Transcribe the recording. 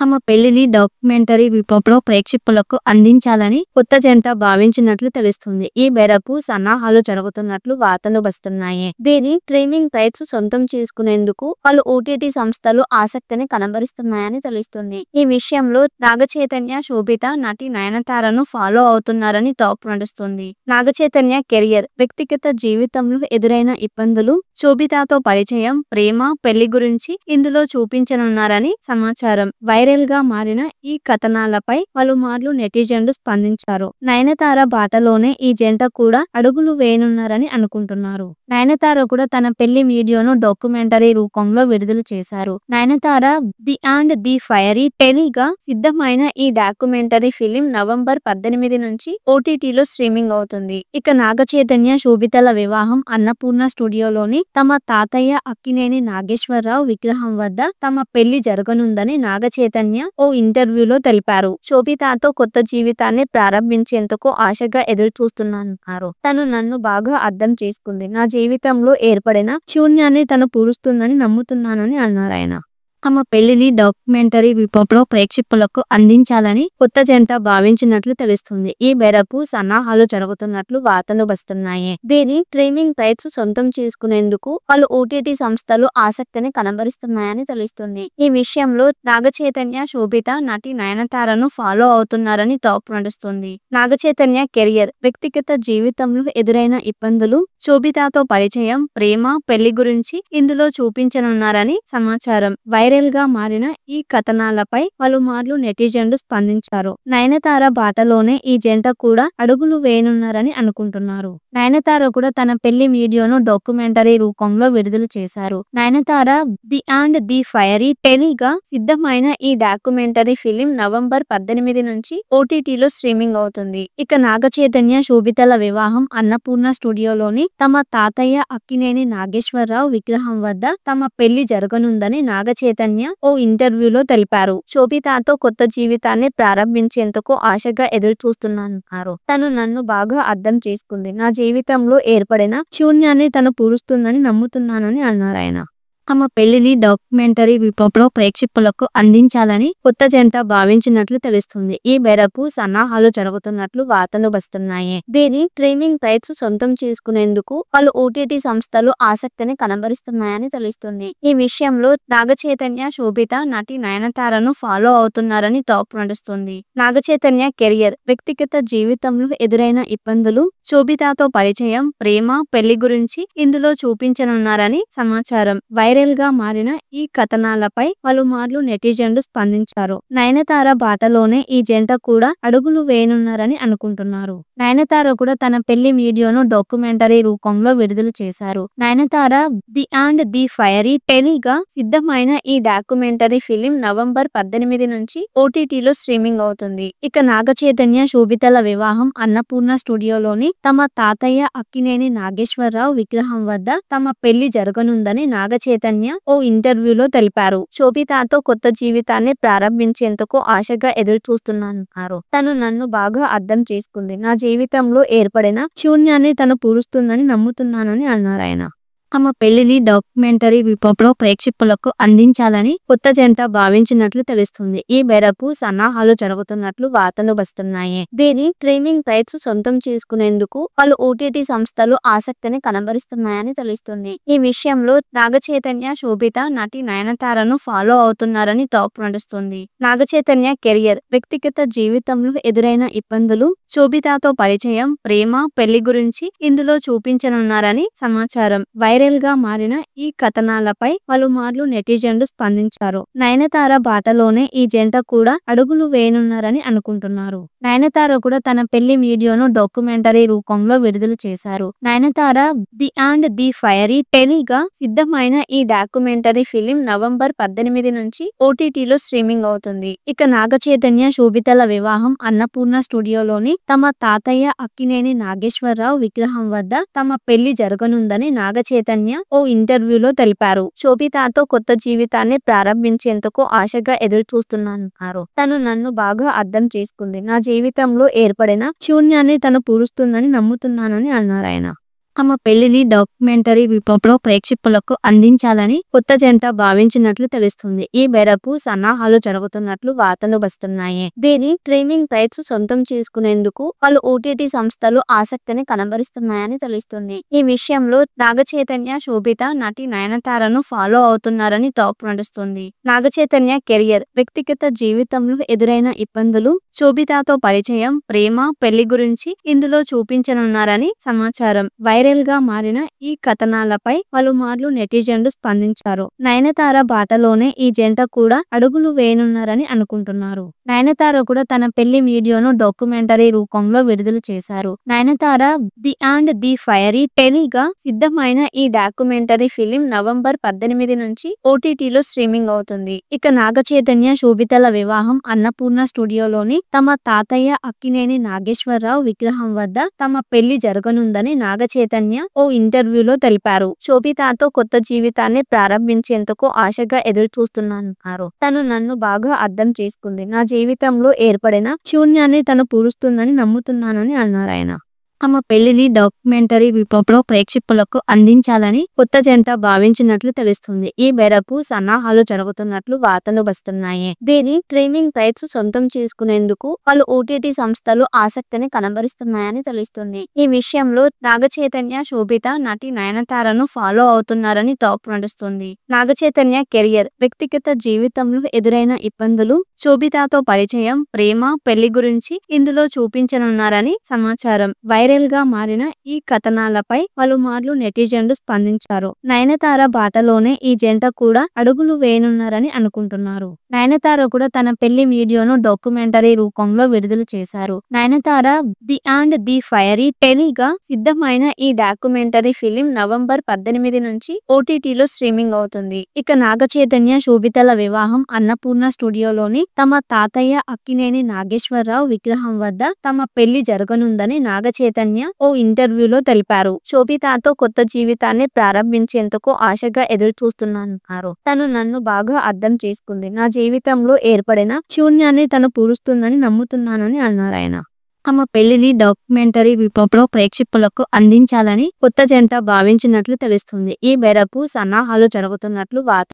తమ పెళ్లిని డాక్యుమెంటరీ రూపంలో ప్రేక్షకులకు అందించాలని కొత్త జంట భావించినట్లు తెలుస్తుంది. ఈ మేరకు సన్నాహాలు జరుగుతున్నట్లు వార్తలు వస్తున్నాయి. దీని స్ట్రీమింగ్ రైట్స్ సొంతం చేసుకునేందుకు పలు ఓటీటీ సంస్థలు ఆసక్తిని కనబరుస్తున్నాయని తెలుస్తుంది. ఈ విషయంలో నాగచైతన్య, శోభిత నటి నయనతారను ఫాలో అవుతున్నారని టాక్ నడుస్తుంది. నాగచైతన్య కెరియర్, వ్యక్తిగత జీవితంలో ఎదురైన ఇబ్బందులు, శోభితతో పరిచయం, ప్రేమ, పెళ్లి గురించి ఇందులో చూపించనున్నారని సమాచారం. వైరల్ గా మారిన ఈ కథనాలపై పలుమార్లు నెటిజన్లు స్పందించారు. నయనతార బాటలోనే ఈ జంట కూడా అడుగులు వేయనున్నారని అనుకుంటున్నారు. నయనతార కూడా తన పెళ్లి వీడియోను డాక్యుమెంటరీ రూపంలో విడుదల చేశారు. నయనతార బియాండ్ ది ఫైరీ టెలీగా సిద్ధమైన ఈ డాక్యుమెంటరీ ఫిలిం నవంబర్ 18 నుంచి ఓటీటీలో స్ట్రీమింగ్ అవుతుంది. ఇక నాగచైతన్య, శోభితల వివాహం అన్నపూర్ణ స్టూడియోలోని తమ తాతయ్య అక్కినేని నాగేశ్వరరావు విగ్రహం వద్ద తమ పెళ్లి జరగనుందని నాగచైతన్య ఓ ఇంటర్వ్యూలో తెలిపారు. శోభితతో కొత్త జీవితాన్ని ప్రారంభించేందుకు ఆశగా ఎదురు చూస్తున్నానన్నారు. తను నన్ను బాగా అర్థం చేసుకుంది. నా జీవితంలో ఏర్పడిన శూన్యాన్ని తను పూరుస్తుందని నమ్ముతున్నానని అన్నారాయన. తమ పెళ్లిని డాక్యుమెంటరీ రూపంలో ప్రేక్షకులకు అందించాలని కొత్త జంట భావించినట్లు తెలుస్తుంది. ఈ మేరకు సన్నాహాలు జరుగుతున్నట్లు వార్తలు వస్తున్నాయి. దీని స్ట్రీమింగ్ రైట్స్ సొంతం చేసుకునేందుకు పలు ఓటీటీ సంస్థలు ఆసక్తిని కనబరుస్తున్నాయని తెలుస్తుంది. ఈ విషయంలో నాగచైతన్య, శోభిత నటి నయనతారను ఫాలో అవుతున్నారని టాక్ నడుస్తుంది. నాగచైతన్య కెరియర్, వ్యక్తిగత జీవితంలో ఎదురైన ఇబ్బందులు, శోభితతో పరిచయం, ప్రేమ, పెళ్లి గురించి ఇందులో చూపించనున్నారని సమాచారం. వైరల్ గా మారిన ఈ కథనాలపై పలుమార్లు నెటిజన్లు స్పందించారు. నయనతార బాటలోనే ఈ జంట కూడా అడుగులు వేయనున్నారని అనుకుంటున్నారు. నయనతార కూడా తన పెళ్లి వీడియోను డాక్యుమెంటరీ రూపంలో విడుదల చేశారు. నయనతార బియాండ్ ది ఫైరీ టెలీగా సిద్ధమైన ఈ డాక్యుమెంటరీ ఫిలిం నవంబర్ 18 నుంచి ఓటీటీలో స్ట్రీమింగ్ అవుతుంది. ఇక నాగచైతన్య, శోభితల వివాహం అన్నపూర్ణ స్టూడియోలోని తమ తాతయ్య అక్కినేని నాగేశ్వరరావు విగ్రహం వద్ద తమ పెళ్లి జరగనుందని నాగచైతన్య ఓ ఇంటర్వ్యూలో తెలిపారు. శోభితతో కొత్త జీవితాన్ని ప్రారంభించేందుకు ఆశగా ఎదురు చూస్తున్నానన్నారు. తను నన్ను బాగా అర్థం చేసుకుంది. నా జీవితంలో ఏర్పడిన శూన్యాన్ని తను పూరుస్తుందని నమ్ముతున్నానని అన్నారాయన. తమ పెళ్లిని డాక్యుమెంటరీ రూపంలో ప్రేక్షకులకు అందించాలని కొత్త జంట భావించినట్లు తెలుస్తుంది. ఈ మేరకు సన్నాహాలు జరుగుతున్నట్లు వార్తలు వస్తున్నాయి. దీని స్ట్రీమింగ్ రైట్స్ సొంతం చేసుకునేందుకు పలు ఓటీటీ సంస్థలు ఆసక్తిని కనబరుస్తున్నాయని తెలుస్తుంది. ఈ విషయంలో నాగచైతన్య, శోభిత నటి నయనతారను ఫాలో అవుతున్నారని టాక్ నడుస్తుంది. నాగచైతన్య కెరియర్, వ్యక్తిగత జీవితంలో ఎదురైన ఇబ్బందులు, శోభితతో పరిచయం, ప్రేమ, పెళ్లి గురించి ఇందులో చూపించనున్నారని సమాచారం. వైరల్ గా మారిన ఈ కథనాలపై పలుమార్లు నెటిజన్లు స్పందించారు. నయనతార బాటలోనే ఈ జంట కూడా అడుగులు వేయనున్నారని అనుకుంటున్నారు. నయనతార కూడా తన పెళ్లి వీడియోను డాక్యుమెంటరీ రూపంలో విడుదల చేశారు. నయనతార బియాండ్ ది ఫైరీ టెలీగా సిద్ధమైన ఈ డాక్యుమెంటరీ ఫిలిం నవంబర్ 18 నుంచి ఓటీటీలో స్ట్రీమింగ్ అవుతుంది. ఇక నాగచైతన్య, శోభితల వివాహం అన్నపూర్ణ స్టూడియోలోని తమ తాతయ్య అక్కినేని నాగేశ్వరరావు విగ్రహం వద్ద తమ పెళ్లి జరగనుందని నాగచైతన్య ఓ ఇంటర్వ్యూలో తెలిపారు. శోభితతో కొత్త జీవితాన్ని ప్రారంభించేందుకు ఆశగా ఎదురు చూస్తున్నానన్నారు. తను నన్ను బాగా అర్థం చేసుకుంది. నా జీవితంలో ఏర్పడిన శూన్యాన్ని తను పూరుస్తుందని నమ్ముతున్నానని అన్నారాయన. తమ పెళ్లిని డాక్యుమెంటరీ రూపంలో ప్రేక్షకులకు అందించాలని కొత్త జంట భావించినట్లు తెలుస్తుంది. ఈ మేరకు సన్నాహాలు జరుగుతున్నట్లు వార్తలు వస్తున్నాయి. దీని స్ట్రీమింగ్ రైట్స్ సొంతం చేసుకునేందుకు పలు ఓటీటీ సంస్థలు ఆసక్తిని కనబరుస్తున్నాయని తెలుస్తుంది. ఈ విషయంలో నాగచైతన్య, శోభిత నటి నయనతారను ఫాలో అవుతున్నారని టాక్ నడుస్తుంది. నాగచైతన్య కెరియర్, వ్యక్తిగత జీవితంలో ఎదురైన ఇబ్బందులు, శోభితతో పరిచయం, ప్రేమ, పెళ్లి గురించి ఇందులో చూపించనున్నారని సమాచారం. వైరల్ గా మారిన ఈ కథనాలపై పలుమార్లు నెటిజన్లు స్పందించారు. నయనతార బాటలోనే ఈ జంట కూడా అడుగులు వేయనున్నారని అనుకుంటున్నారు. నయనతార కూడా తన పెళ్లి వీడియోను డాక్యుమెంటరీ రూపంలో విడుదల చేశారు. నయనతార బియాండ్ ది ఫైరీ టెలీగా సిద్ధమైన ఈ డాక్యుమెంటరీ ఫిలిం నవంబర్ 18 నుంచి ఓటీటీలో స్ట్రీమింగ్ అవుతుంది. ఇక నాగచైతన్య, శోభితల వివాహం అన్నపూర్ణ స్టూడియోలోని తమ తాతయ్య అక్కినేని నాగేశ్వరరావు విగ్రహం వద్ద తమ పెళ్లి జరగనుందని నాగచైతన్య ఓ ఇంటర్వ్యూలో తెలిపారు. శోభితతో కొత్త జీవితాన్ని ప్రారంభించేందుకు ఆశగా ఎదురు చూస్తున్నానన్నారు. తను నన్ను బాగా అర్థం చేసుకుంది. నా జీవితంలో ఏర్పడిన శూన్యాన్ని తను పూరుస్తుందని నమ్ముతున్నానని అన్నారాయన. తమ పెళ్లిని డాక్యుమెంటరీ రూపంలో ప్రేక్షకులకు అందించాలని కొత్త జంట భావించినట్లు తెలుస్తుంది. ఈ మేరకు సన్నాహాలు జరుగుతున్నట్లు వార్తలు వస్తున్నాయి. దీని స్ట్రీమింగ్ రైట్స్ సొంతం చేసుకునేందుకు పలు ఓటీటీ సంస్థలు ఆసక్తిని కనబరుస్తున్నాయని తెలుస్తుంది. ఈ విషయంలో నాగచైతన్య, శోభిత నటి నయనతారను ఫాలో అవుతున్నారని టాక్ నడుస్తుంది. నాగచైతన్య కెరియర్, వ్యక్తిగత జీవితంలో ఎదురైన ఇబ్బందులు, శోభితతో పరిచయం, ప్రేమ, పెళ్లి గురించి ఇందులో చూపించనున్నారని సమాచారం. వైరల్ గా మారిన ఈ కథనాలపై పలుమార్లు నెటిజన్లు స్పందించారు. నయనతార బాటలోనే ఈ జంట కూడా అడుగులు వేయనున్నారని అనుకుంటున్నారు. నయనతార కూడా తన పెళ్లి వీడియోను డాక్యుమెంటరీ రూపంలో విడుదల చేశారు. నయనతార బియాండ్ ది ఫైరీ టెలీగా సిద్ధమైన ఈ డాక్యుమెంటరీ ఫిలిం నవంబర్ 18 నుంచి ఓటీటీలో స్ట్రీమింగ్ అవుతుంది. ఇక నాగచైతన్య, శోభితల వివాహం అన్నపూర్ణ స్టూడియోలోని తమ తాతయ్య అక్కినేని నాగేశ్వరరావు విగ్రహం వద్ద తమ పెళ్లి జరగనుందని నాగచైతన్య ఓ ఇంటర్వ్యూలో తెలిపారు. శోభితతో కొత్త జీవితాన్ని ప్రారంభించేందుకు ఆశగా ఎదురు చూస్తున్నానన్నారు. తను నన్ను బాగా అర్థం చేసుకుంది. నా జీవితంలో ఏర్పడిన శూన్యాన్ని తను పూరుస్తుందని నమ్ముతున్నానని అన్నారు ఆయన. తమ పెళ్లిని డాక్యుమెంటరీ రూపంలో ప్రేక్షకులకు అందించాలని కొత్త జంట భావించినట్లు తెలుస్తుంది. ఈ మేరకు సన్నాహాలు జరుగుతున్నట్లు వార్తలు వస్తున్నాయి. దీని స్ట్రీమింగ్ రైట్స్ సొంతం చేసుకునేందుకు పలు ఓటీటీ సంస్థలు ఆసక్తిని కనబరుస్తున్నాయని తెలుస్తుంది. ఈ విషయంలో నాగచైతన్య, శోభిత నటి నయనతారను ఫాలో అవుతున్నారని టాక్ నడుస్తుంది. నాగచైతన్య కెరియర్, వ్యక్తిగత జీవితంలో ఎదురైన ఇబ్బందులు, శోభితతో పరిచయం, ప్రేమ, పెళ్లి గురించి ఇందులో చూపించనున్నారని సమాచారం. వైరల్ గా మారిన ఈ కథనాలపై పలుమార్లు నెటిజన్లు స్పందించారు. నయనతార బాటలోనే ఈ జంట కూడా అడుగులు వేయనున్నారని అనుకుంటున్నారు. నయనతార కూడా తన పెళ్లి వీడియోను డాక్యుమెంటరీ రూపంలో విడుదల చేశారు. నయనతార బియాండ్ ది ఫైరీ టెలీగా సిద్ధమైన ఈ డాక్యుమెంటరీ ఫిలిం నవంబర్ 18 నుంచి ఓటీటీలో స్ట్రీమింగ్ అవుతుంది. ఇక నాగచైతన్య, శోభితల వివాహం అన్నపూర్ణ స్టూడియోలోని తమ తాతయ్య అక్కినేని నాగేశ్వరరావు విగ్రహం వద్ద తమ పెళ్లి జరగనుందని నాగచైతన్య ఓ ఇంటర్వ్యూలో తెలిపారు. శోభితతో కొత్త జీవితాన్ని ప్రారంభించేందుకు ఆశగా ఎదురు చూస్తున్నానన్నారు. తను నన్ను బాగా అర్థం చేసుకుంది. నా జీవితంలో ఏర్పడిన శూన్యాన్ని తను పూరుస్తుందని నమ్ముతున్నానని అన్నారు ఆయన. తమ పెళ్లిని డాక్యుమెంటరీ రూపంలో ప్రేక్షకులకు అందించాలని కొత్త జంట భావించినట్లు తెలుస్తుంది. ఈ మేరకు సన్నాహాలు జరుగుతున్నట్లు వార్త